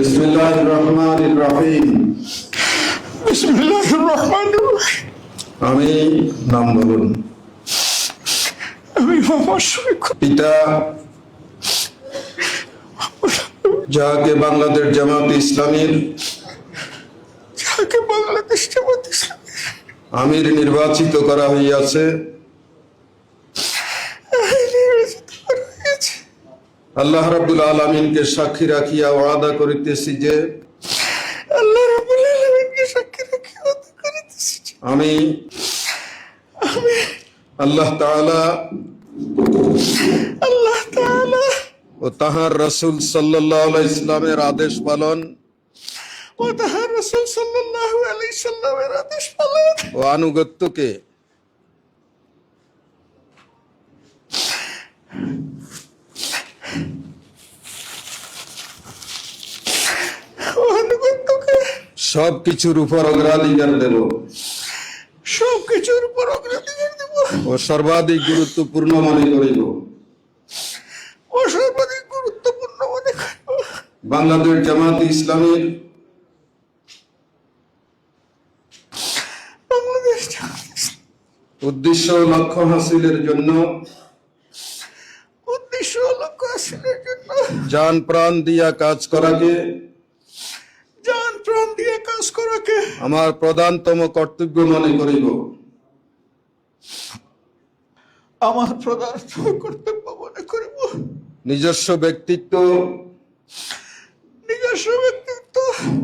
বিসমিল্লাহির রহমানির রহিম। বিসমিল্লাহির রহমানির রহিম। আমি নাম বলুন। আমি মোহাম্মদ শফিক। পিতা যাকে বাংলাদেশ জামাত ইসলামীর যাকে বাংলাদেশ জামাত ইসলামী আমির নির্বাচিত করা হইয়াছে, নির্বাচিত করা হয়েছে, আল্লাহ রাব্বুল আলামিনকে সাক্ষী রাখিয়া ওয়াদা করিতেছি যে আল্লাহ রাব্বুল আলামিনকে সাক্ষী রেখে ওয়াদা করিতেছি যে আমি আল্লাহ তাআলা ও তাহার রাসূল সাল্লাল্লাহু আলাইহি সাল্লামের আদেশ পালন ও তাহার রাসূল সাল্লাল্লাহু আলাইহি সাল্লামের আদেশ পালন ও আনুগত্যকে সবকিছুর উপর অগ্রাধিকার দেব সবকিছুর উপর অগ্রাধিকার দেব ও সর্বাধিক গুরুত্বপূর্ণ মনে করিব ও সর্বাধিক গুরুত্বপূর্ণ মনে করিব বাংলাদেশ জামাত ইসলামীর বাংলাদেশ জামাত ইসলামী উদ্দেশ্য ও লক্ষ্য হাসিলের জন্য উদ্দেশ্য ও লক্ষ্য হাসিলের জন্য জান প্রাণ দিয়া কাজ করাকে জান প্রাণ দিয়ে কাজ করাকে আমার প্রধানতম কর্তব্য মনে করিব। আমার প্রধান কর্তব্য মনে করিব। নিজস্ব ব্যক্তিত্ব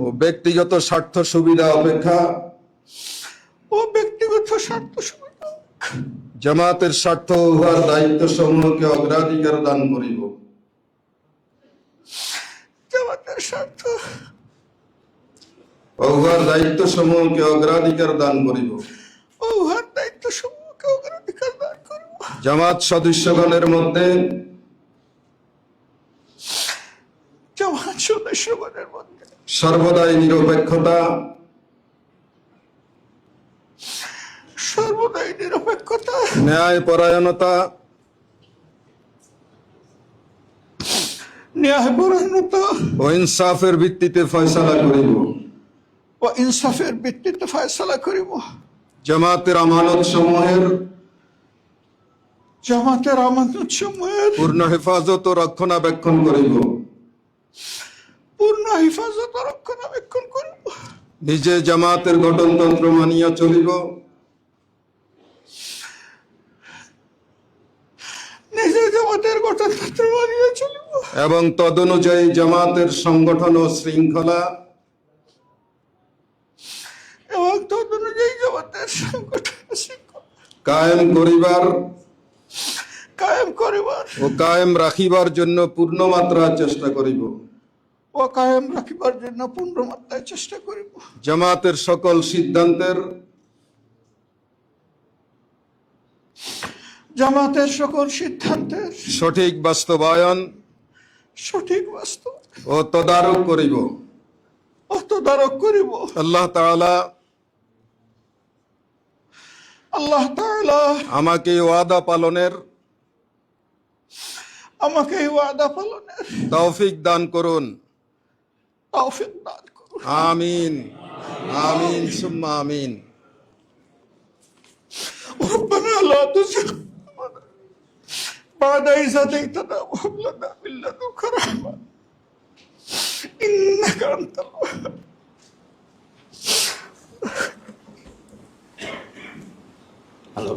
ও ব্যক্তিগত স্বার্থ সুবিধা অপেক্ষা জামাতের স্বার্থ উহার দায়িত্ব সমূহকে অগ্রাধিকার দান করিব। জামাতের স্বার্থ উহার দায়িত্ব সমূহকে অগ্রাধিকার দান করিব। উহার দায়িত্ব সমূহকে অগ্রাধিকার দান করিব। জামাত সদস্যগণের মধ্যে জামাত সদস্যগণের মধ্যে সর্বদাই নিরপেক্ষতা ন্যায় পরায়ণতা ও ইনসাফের ভিত্তিতে ফয়সালা করিব। জামাতের আমানত সমূহের পূর্ণ হেফাজত ও রক্ষণাবেক্ষণ করিব। নিজে জামাতের গঠনতন্ত্র মানিয়া চলিব এবং তদনুযায়ী জামাতের সংগঠন ও শৃঙ্খলা কায়েম করিবার ও কায়েম রাখিবার জন্য পূর্ণমাত্রায় চেষ্টা করিব। জামাতের সকল সিদ্ধান্তের সঠিক বাস্তবায়ন ও তদারক করিব। আল্লাহ তাআলা আমাকে ওয়াদা পালনের তৌফিক দান করুন। আমিন আমিন সুম্মা আমিন। ربنا لا تزغ قلوبنا بعد إذ هديتنا وهب لنا من لدنك رحمة إنك أنت الوهاب. Hello.